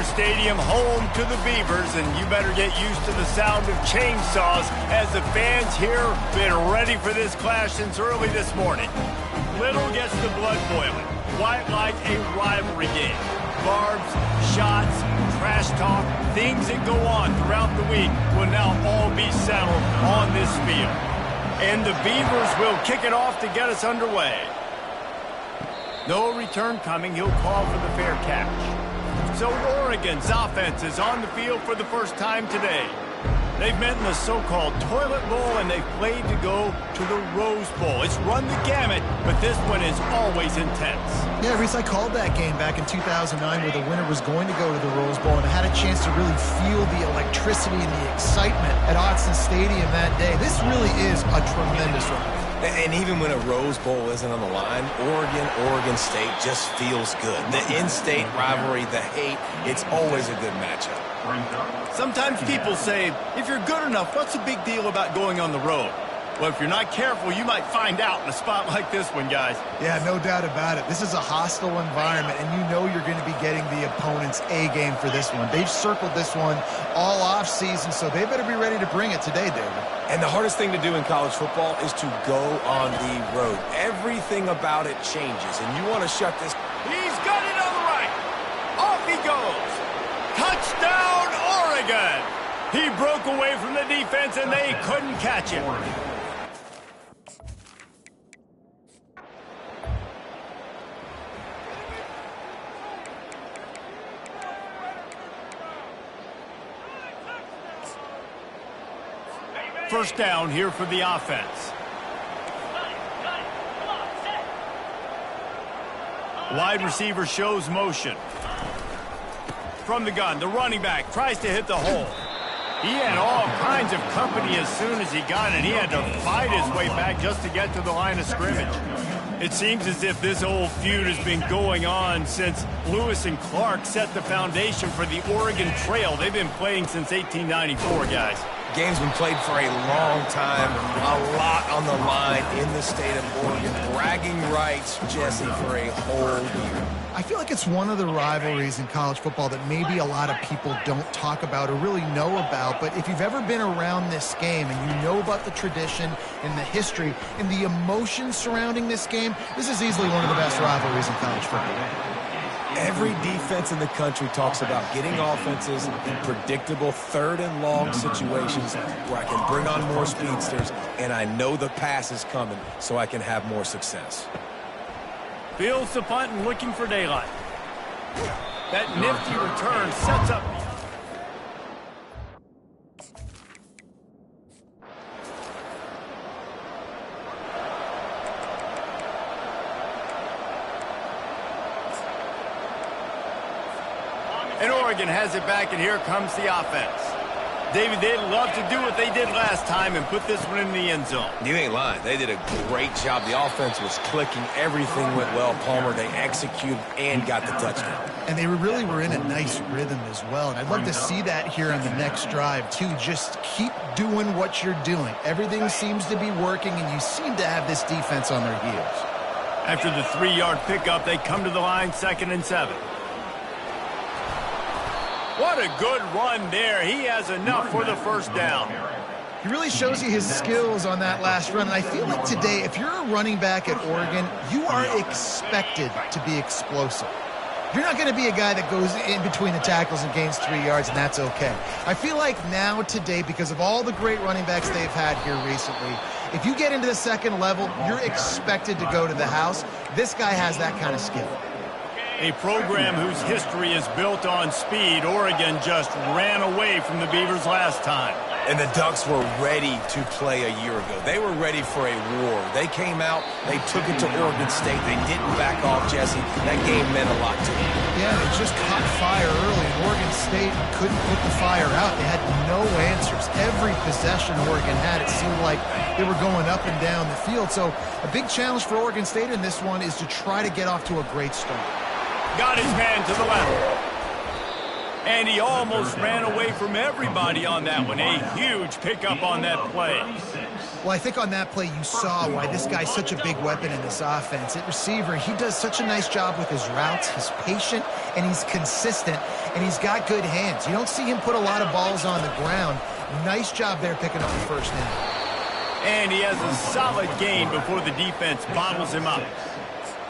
Stadium, home to the Beavers, and you better get used to the sound of chainsaws as the fans here have been ready for this clash since early this morning. Little gets the blood boiling, quite like a rivalry game. Barbs, shots, trash talk, things that go on throughout the week will now all be settled on this field. And the Beavers will kick it off to get us underway. No return coming. He'll call for the fair catch. So Oregon's offense is on the field for the first time today. They've met in the so-called toilet bowl, and they've played to go to the Rose Bowl. It's run the gamut, but this one is always intense. Yeah, Reese, I called that game back in 2009 where the winner was going to go to the Rose Bowl, and I had a chance to really feel the electricity and the excitement at Autzen Stadium that day. This really is a tremendous run. And even when a Rose Bowl isn't on the line, Oregon State just feels good. The in-state rivalry, the hate, it's always a good matchup. Sometimes people say, if you're good enough, what's the big deal about going on the road? Well, if you're not careful, you might find out in a spot like this one, guys. Yeah, no doubt about it. This is a hostile environment, and you know you're going to be getting the opponent's A game for this one. They've circled this one all off season, so they better be ready to bring it today, David. And the hardest thing to do in college football is to go on the road. Everything about it changes, and you want to shut this. He's got it on the right. Off he goes. Touchdown, Oregon. He broke away from the defense, and they couldn't catch him. First down here for the offense. Wide receiver shows motion. From the gun, the running back tries to hit the hole. He had all kinds of company as soon as he got it. He had to fight his way back just to get to the line of scrimmage. It seems as if this old feud has been going on since Lewis and Clark set the foundation for the Oregon Trail. They've been playing since 1894, guys. Game's been played for a long time, a lot on the line in the state of Oregon. Bragging rights, Jesse, for a whole year. I feel like it's one of the rivalries in college football that maybe a lot of people don't talk about or really know about, but if you've ever been around this game and you know about the tradition and the history and the emotion surrounding this game, this is easily one of the best rivalries in college football. Every defense in the country talks about getting offenses in predictable third and long situations where I can bring on more speedsters and I know the pass is coming so I can have more success. Fields the punt and looking for daylight. That nifty return sets up. And Oregon has it back, and here comes the offense. David, they'd love to do what they did last time and put this one in the end zone. You ain't lying. They did a great job. The offense was clicking. Everything went well. Palmer, they executed and got the touchdown. And they really were in a nice rhythm as well. And I'd love to see that here on the next drive, too. Just keep doing what you're doing. Everything seems to be working, and you seem to have this defense on their heels. After the 3-yard pickup, they come to the line, 2nd and 7. What a good run there. He has enough for the first down. He really shows you his skills on that last run. And I feel like today, if you're a running back at Oregon, you are expected to be explosive. You're not going to be a guy that goes in between the tackles and gains 3 yards, and that's okay. I feel like now today, because of all the great running backs they've had here recently, if you get into the second level, you're expected to go to the house. This guy has that kind of skill. A program whose history is built on speed. Oregon just ran away from the Beavers last time. And the Ducks were ready to play a year ago. They were ready for a war. They came out, they took it to Oregon State. They didn't back off, Jesse. That game meant a lot to them. Yeah, they just caught fire early, and Oregon State couldn't put the fire out. They had no answers. Every possession Oregon had, it seemed like they were going up and down the field. So a big challenge for Oregon State in this one is to try to get off to a great start. Got his man to the left. And he almost ran away from everybody on that one. A huge pickup on that play. Well, I think on that play you saw why this guy's such a big weapon in this offense. At receiver, he does such a nice job with his routes. He's patient, and he's consistent, and he's got good hands. You don't see him put a lot of balls on the ground. Nice job there picking up the first down. And he has a solid gain before the defense bottles him up.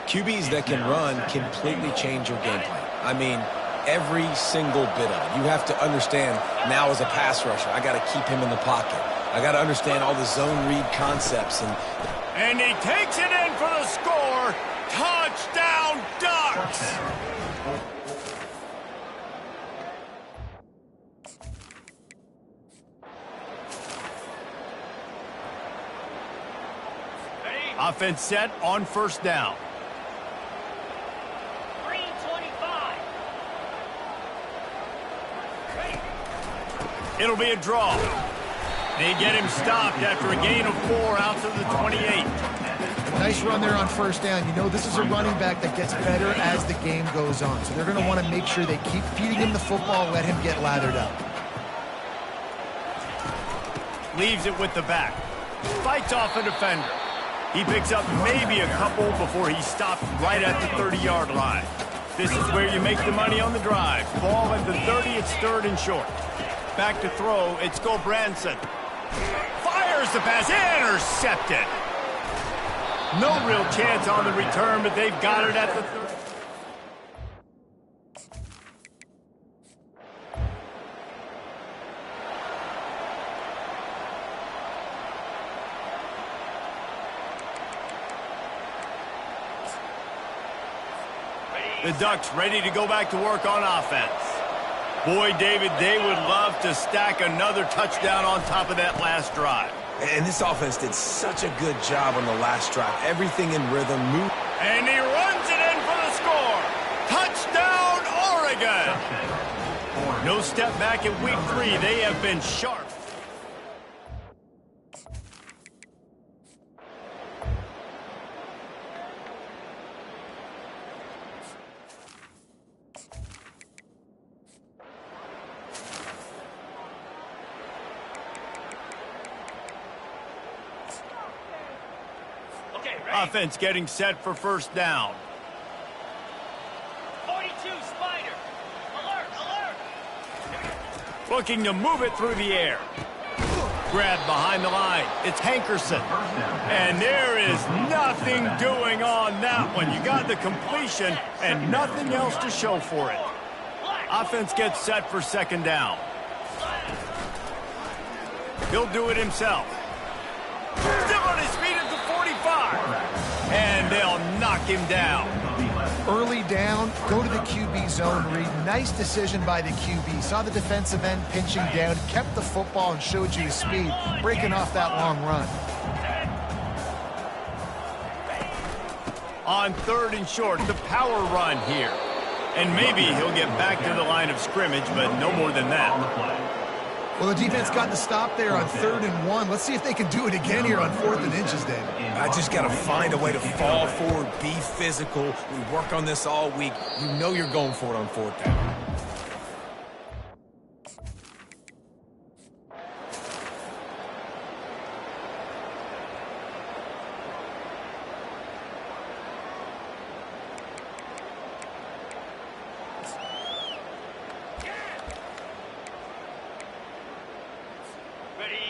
QBs that can run completely change your game plan. I mean, every single bit of it. You have to understand now as a pass rusher, I got to keep him in the pocket. I got to understand all the zone read concepts. And he takes it in for the score. Touchdown, Ducks! Offense set on first down. It'll be a draw. They get him stopped after a gain of 4 out to the 28. Nice run there on first down. You know, this is a running back that gets better as the game goes on. So they're going to want to make sure they keep feeding him the football, let him get lathered up. Leaves it with the back. Fights off a defender. He picks up maybe a couple before he's stopped right at the 30-yard line. This is where you make the money on the drive. Ball at the 30, it's 3rd and short. Back to throw, it's Branson. Fires the pass, intercepted. No real chance on the return, but they've got it at the 30. The Ducks ready to go back to work on offense. Boy, David, they would love to stack another touchdown on top of that last drive. And this offense did such a good job on the last drive. Everything in rhythm. And he runs it in for the score. Touchdown, Oregon. No step back in week 3. They have been sharp. Offense getting set for first down. 42, Spider. Alert, alert. Looking to move it through the air. Grab behind the line. It's Hankerson. And there is nothing doing on that one. You got the completion and nothing else to show for it. Offense gets set for second down. He'll do it himself. Still on his feet at the 45. And they'll knock him down. Early down, go to the QB zone read. Nice decision by the QB. Saw the defensive end pinching down, kept the football and showed you his speed, breaking off that long run. On 3rd and short, the power run here. And maybe he'll get back to the line of scrimmage, but no more than that. Well, the defense got the stop there on 3rd and 1. Let's see if they can do it again here on 4th and inches, David. I just got to find a way to fall forward, be physical. We work on this all week. You know you're going for it on 4th down.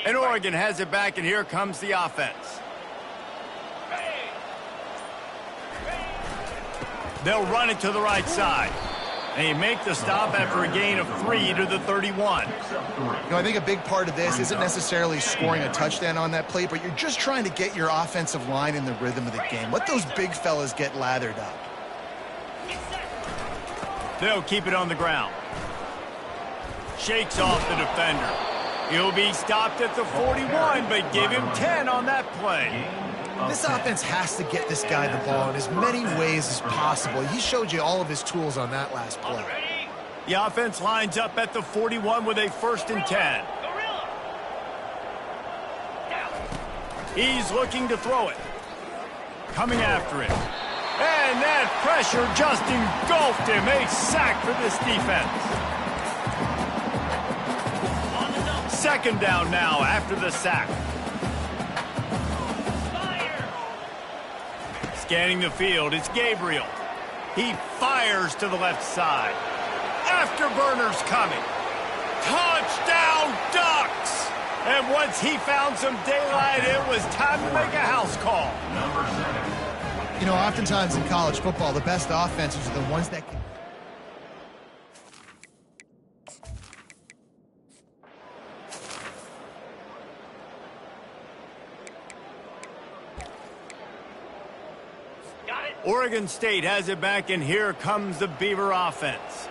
And Oregon has it back, and here comes the offense. They'll run it to the right side. They make the stop after a gain of 3 to the 31. You know, I think a big part of this isn't necessarily scoring a touchdown on that play, but you're just trying to get your offensive line in the rhythm of the game. Let those big fellas get lathered up. They'll keep it on the ground. Shakes off the defender. He'll be stopped at the 41, but give him 10 on that play. This offense has to get this guy the ball in as many ways as possible. He showed you all of his tools on that last play. The offense lines up at the 41 with a 1st and 10. He's looking to throw it. Coming after it. And that pressure just engulfed him. A sack for this defense. Second down now after the sack. Scanning the field, it's Gabriel. He fires to the left side. Afterburners coming. Touchdown Ducks! And once he found some daylight, it was time to make a house call. You know, oftentimes in college football, the best offenses are the ones that can... Oregon State has it back, and here comes the Beaver offense.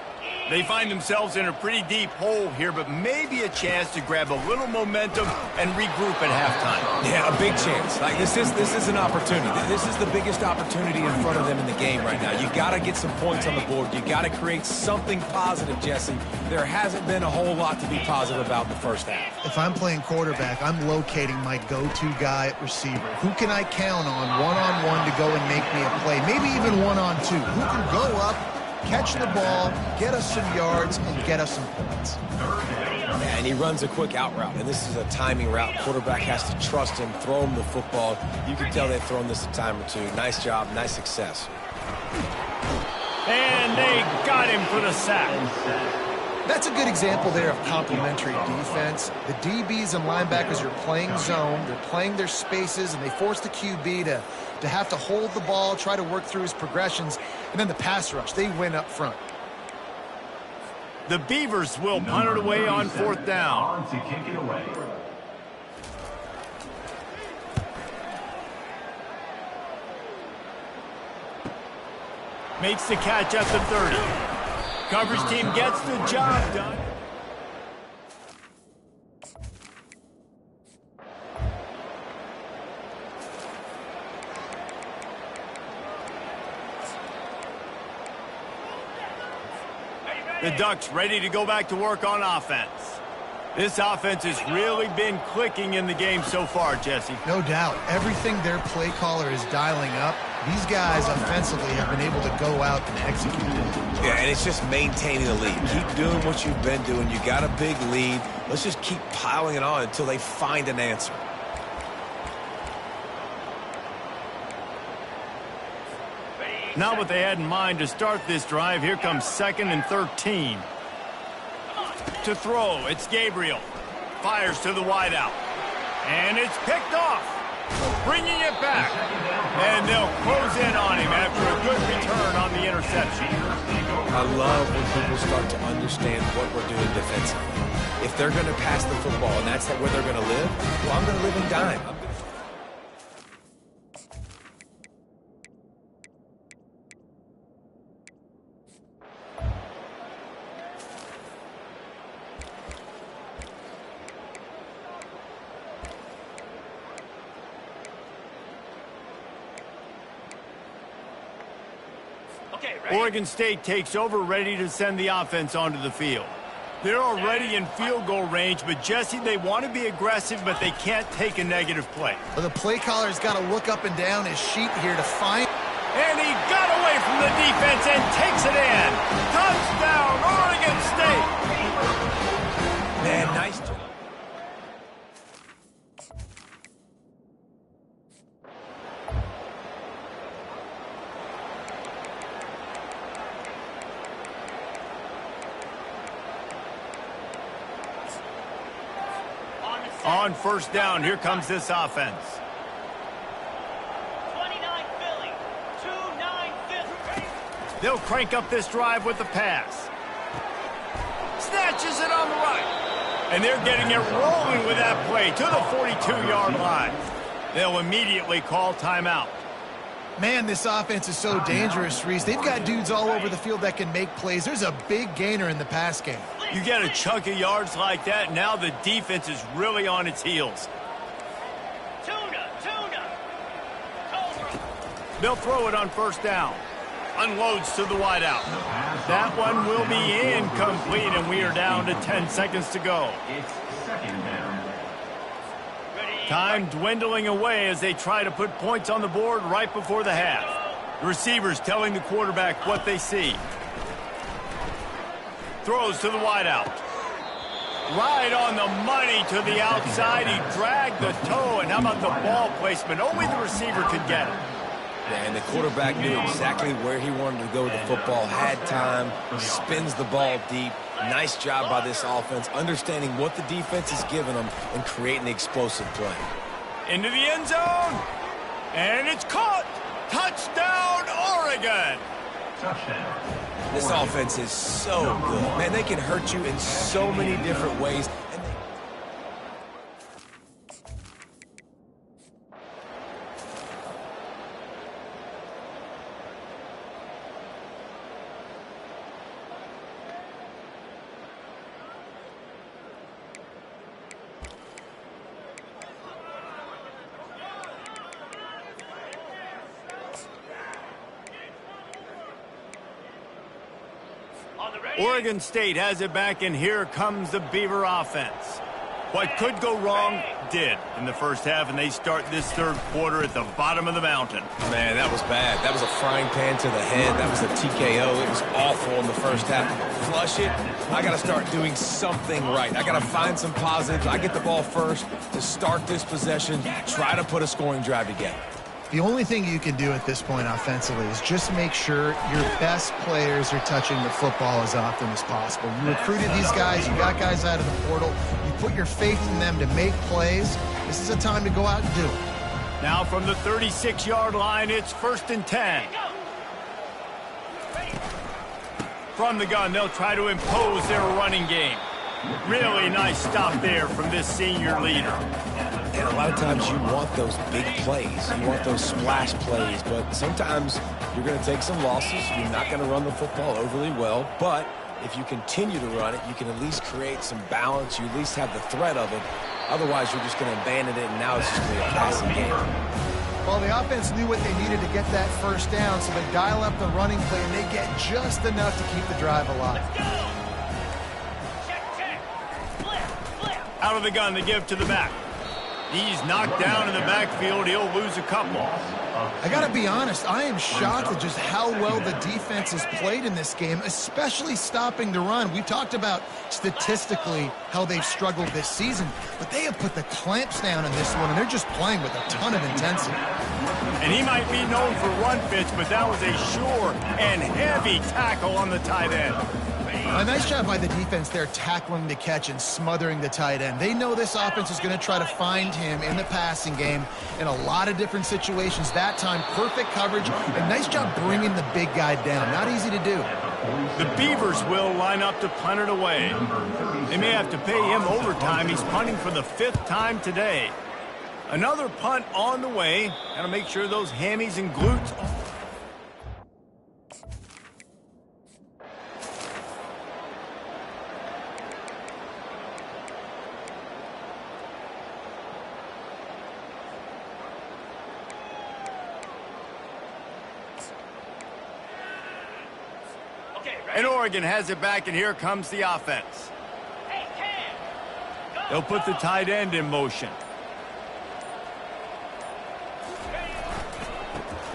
They find themselves in a pretty deep hole here, but maybe a chance to grab a little momentum and regroup at halftime. Yeah, a big chance. Like this is an opportunity. This is the biggest opportunity in front of them in the game right now. You got to get some points on the board. You got to create something positive, Jesse. There hasn't been a whole lot to be positive about in the first half. If I'm playing quarterback, I'm locating my go-to guy at receiver. Who can I count on one-on-one to go and make me a play? Maybe even one-on-two. Who can go up, catch the ball, get us some yards, and get us some points. And he runs a quick out route, and this is a timing route. Quarterback has to trust him, throw him the football. You can tell they've thrown this a time or two. Nice job, nice success. And they got him for the sack. That's a good example there of complementary defense. The DBs and linebackers are playing zone, they're playing their spaces, and they force the QB to have to hold the ball, try to work through his progressions, and then the pass rush, they win up front. The Beavers will punt it away on fourth down. To kick it away. Makes the catch at the 30. Coverage team gets the job done. The Ducks ready to go back to work on offense. This offense has really been clicking in the game so far, Jesse. No doubt. Everything their play caller is dialing up, these guys offensively have been able to go out and execute it. Yeah, and it's just maintaining the lead. Keep doing what you've been doing. You got a big lead. Let's just keep piling it on until they find an answer. Not what they had in mind to start this drive. Here comes 2nd and 13. To throw, it's Gabriel. Fires to the wideout. And it's picked off. Bringing it back. And they'll close in on him after a good return on the interception. I love when people start to understand what we're doing defensively. If they're going to pass the football and that's where they're going to live, well, I'm going to live in dime. Oregon State takes over, ready to send the offense onto the field. They're already in field goal range, but Jesse, they want to be aggressive, but they can't take a negative play. Well, the play caller's got to look up and down his sheet here to find... And he got away from the defense and takes it in. Touchdown, Oregon State! Man, nice job. On first down, here comes this offense. 29 Philly, 2-9 Philly. They'll crank up this drive with the pass. Snatches it on the right. And they're getting it rolling with that play to the 42-yard line. They'll immediately call timeout. Man, this offense is so dangerous, Reese. They've got dudes all over the field that can make plays. There's a big gainer in the pass game. You get a chunk of yards like that, now the defense is really on its heels. Tuna. They'll throw it on first down. Unloads to the wideout. That one will be incomplete, and we are down to 10 seconds to go. It's second down. Time dwindling away as they try to put points on the board right before the half. The receivers telling the quarterback what they see. Throws to the wideout. Right on the money to the outside. He dragged the toe, and how about the ball placement? Only the receiver could get it. Yeah, and the quarterback knew exactly where he wanted to go with the football, had time, spins the ball deep. Nice job by this offense, understanding what the defense is giving them and creating the explosive play. Into the end zone, and it's caught. Touchdown, Oregon. Touchdown. This offense is so good. Man, they can hurt you in so many different ways. Oregon State has it back, and here comes the Beaver offense. What could go wrong did in the first half, and they start this third quarter at the bottom of the mountain. Man, that was bad. That was a frying pan to the head. That was a TKO. It was awful in the first half. Flush it. I got to start doing something right. I got to find some positives. I get the ball first to start this possession, try to put a scoring drive together. The only thing you can do at this point offensively is just make sure your best players are touching the football as often as possible. You recruited these guys. You got guys out of the portal. You put your faith in them to make plays. This is a time to go out and do it. Now from the 36-yard line, it's 1st and 10. From the gun, they'll try to impose their running game. Really nice stop there from this senior leader. And a lot of times you want those big plays. You want those splash plays. But sometimes you're going to take some losses. You're not going to run the football overly well. But if you continue to run it, you can at least create some balance. You at least have the threat of it. Otherwise, you're just going to abandon it, and now it's just going to be a passing game. Well, the offense knew what they needed to get that first down, so they dial up the running play, and they get just enough to keep the drive alive. Out of the gun, they give to the back. He's knocked down in the backfield. He'll lose a couple. I got to be honest, I am shocked at just how well the defense has played in this game, especially stopping the run. We talked about statistically how they've struggled this season, but they have put the clamps down in this one, and they're just playing with a ton of intensity. And he might be known for run fits, but that was a sure and heavy tackle on the tight end. A nice job by the defense there, tackling the catch and smothering the tight end. They know this offense is going to try to find him in the passing game in a lot of different situations. That time, perfect coverage, and nice job bringing the big guy down. Not easy to do. The Beavers will line up to punt it away. They may have to pay him overtime. He's punting for the 5th time today. Another punt on the way. Got to make sure those hammies and glutes. And Oregon has it back, and here comes the offense. They'll put the tight end in motion.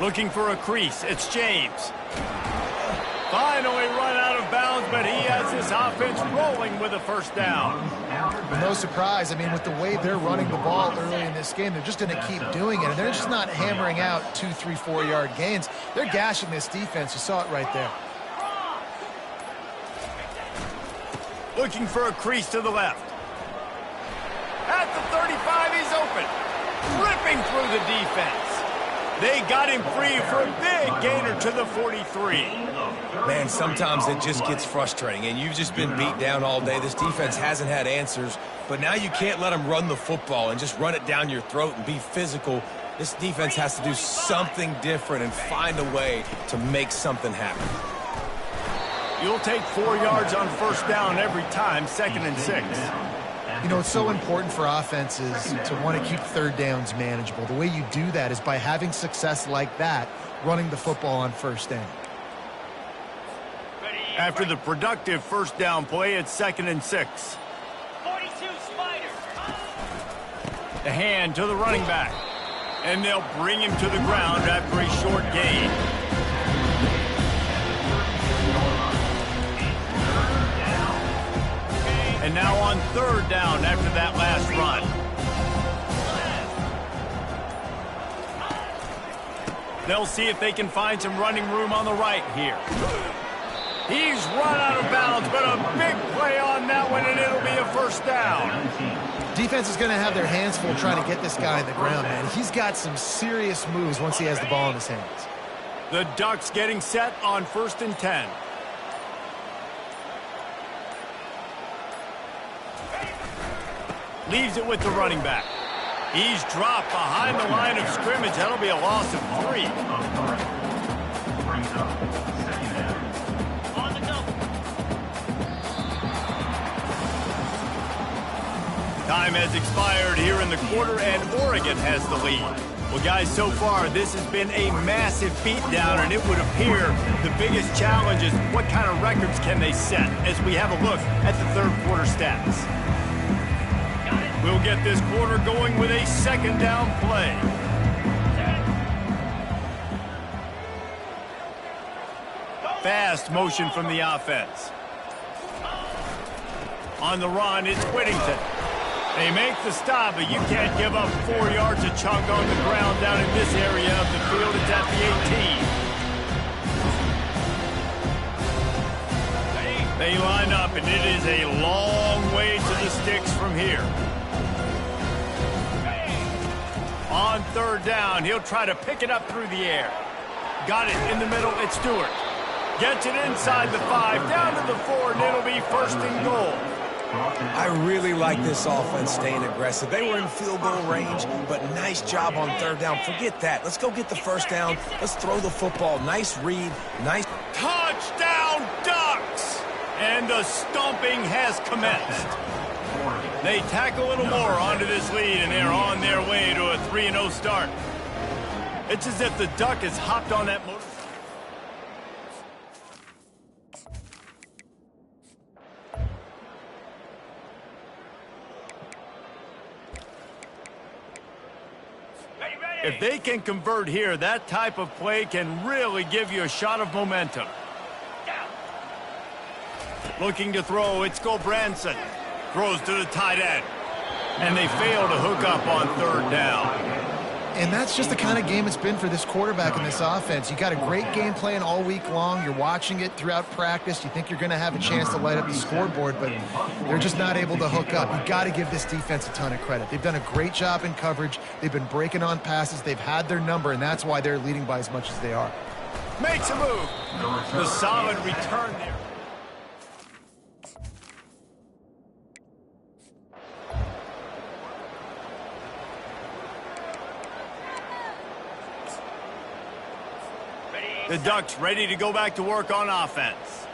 Looking for a crease. It's James. Finally run out of bounds, but he has this offense rolling with a first down. No surprise. I mean, with the way they're running the ball early in this game, they're just going to keep doing it. And they're just not hammering out 2, 3, 4-yard gains. They're gashing this defense. You saw it right there. Looking for a crease to the left. At the 35, he's open. Ripping through the defense. They got him free for a big gainer to the 43. Man, sometimes it just gets frustrating, and you've just been beat down all day. This defense hasn't had answers, but now you can't let them run the football and just run it down your throat and be physical. This defense has to do something different and find a way to make something happen. You'll take 4 yards on first down every time, 2nd and 6. You know, it's so important for offenses to want to keep third downs manageable. The way you do that is by having success like that, running the football on first down. After the productive first down play, it's 2nd and 6. 42 Spider. The hand to the running back. And they'll bring him to the ground after a short gain. And now on third down after that last run. They'll see if they can find some running room on the right here. He's run out of bounds, but a big play on that one, and it'll be a first down. Defense is going to have their hands full trying to get this guy on the ground, man. He's got some serious moves once he has the ball in his hands. The Ducks getting set on 1st and 10. Leaves it with the running back. He's dropped behind the line of scrimmage. That'll be a loss of 3. On the go. Time has expired here in the quarter, and Oregon has the lead. Well, guys, so far, this has been a massive beatdown, and it would appear the biggest challenge is what kind of records can they set as we have a look at the third quarter stats. We'll get this quarter going with a second down play. Fast motion from the offense. On the run, it's Whittington. They make the stop, but you can't give up 4 yards a chunk on the ground down in this area of the field. It's at the 18. They line up, and it is a long way to the sticks from here. On third down, he'll try to pick it up through the air. Got it in the middle, it's Stewart. Gets it inside the 5, down to the 4, and it'll be 1st and goal. I really like this offense staying aggressive. They were in field goal range, but nice job on third down. Forget that. Let's go get the first down. Let's throw the football. Nice read. Nice. Touchdown, Ducks! And the stomping has commenced. They tack a little more onto this lead, and they're on their way to a 3-0 start. It's as if the Duck has hopped on that motor. If they can convert here, that type of play can really give you a shot of momentum. Looking to throw, it's Gulbranson. Throws to the tight end. And they fail to hook up on third down. And that's just the kind of game it's been for this quarterback in this offense. You got a great game plan all week long. You're watching it throughout practice. You think you're going to have a chance to light up the scoreboard, but they're just not able to hook up. You got to give this defense a ton of credit. They've done a great job in coverage. They've been breaking on passes. They've had their number, and that's why they're leading by as much as they are. Makes a move. The solid return there. The Ducks ready to go back to work on offense.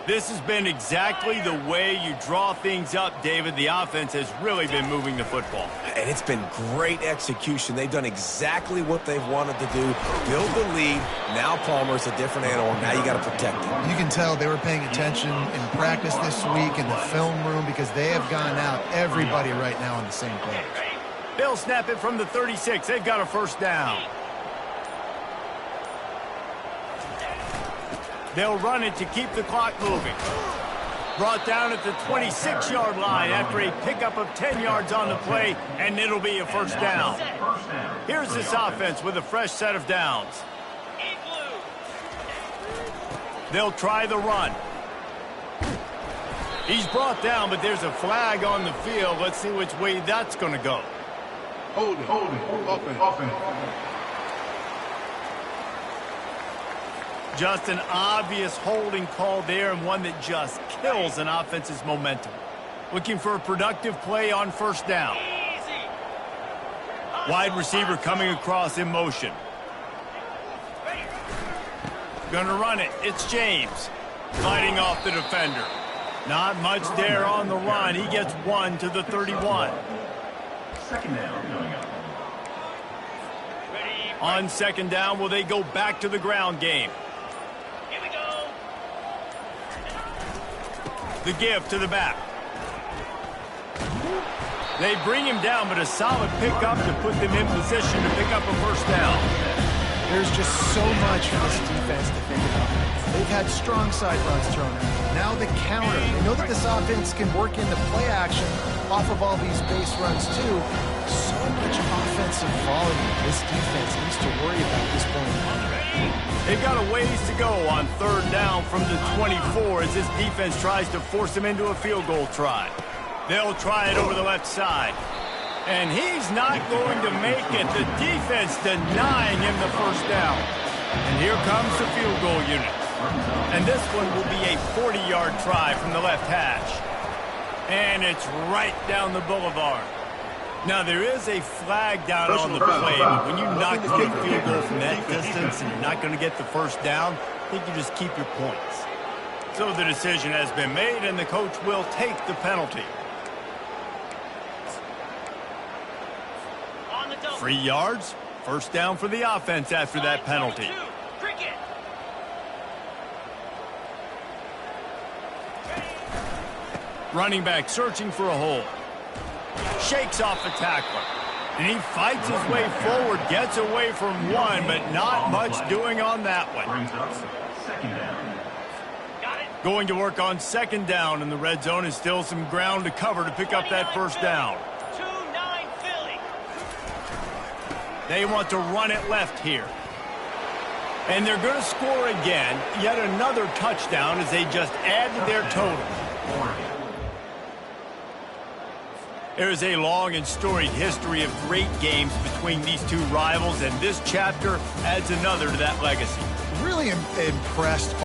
This has been exactly the way you draw things up, David. The offense has really been moving the football. And it's been great execution. They've done exactly what they've wanted to do. Build the lead. Now Palmer's a different animal. Now you got to protect him. You can tell they were paying attention in practice this week in the film room because they have gone out, everybody right now on the same page. They'll snap it from the 36. They've got a first down. They'll run it to keep the clock moving. Brought down at the 26-yard line after a pickup of 10 yards on the play, and it'll be a first down. Here's this offense with a fresh set of downs. They'll try the run. He's brought down, but there's a flag on the field. Let's see which way that's going to go. Hold it, offense. Just an obvious holding call there, and one that just kills an offense's momentum. Looking for a productive play on first down. Wide receiver coming across in motion. Gonna run it. It's James. Fighting off the defender. Not much there on the run. He gets 1 to the 31. Second down coming up. On second down, will they go back to the ground game? The give to the back. They bring him down, but a solid pickup to put them in position to pick up a first down. There's just so much for this defense to think about. They've had strong side runs thrown at them. Now the counter. They know that this offense can work into play action off of all these base runs too. So much offensive volume this defense needs to worry about at this point. They've got a ways to go on third down from the 24 as this defense tries to force them into a field goal try. They'll try it over the left side. And he's not going to make it. The defense denying him the first down. And here comes the field goal unit. And this one will be a 40-yard try from the left hash. And it's right down the boulevard. Now, there is a flag down on the play, but when you knock the field goal from that distance and you're not going to get the first down, I think you just keep your points. So the decision has been made, and the coach will take the penalty. 3 yards, first down for the offense after that penalty. Running back searching for a hole. Shakes off the tackler. And he fights his way forward, gets away from one, but not much doing on that one. Second down. Going to work on second down, and the red zone is still some ground to cover to pick up that first down. 2-9 Philly. They want to run it left here. And they're going to score again. Yet another touchdown as they just added their total. There is a long and storied history of great games between these two rivals, and this chapter adds another to that legacy. Really impressed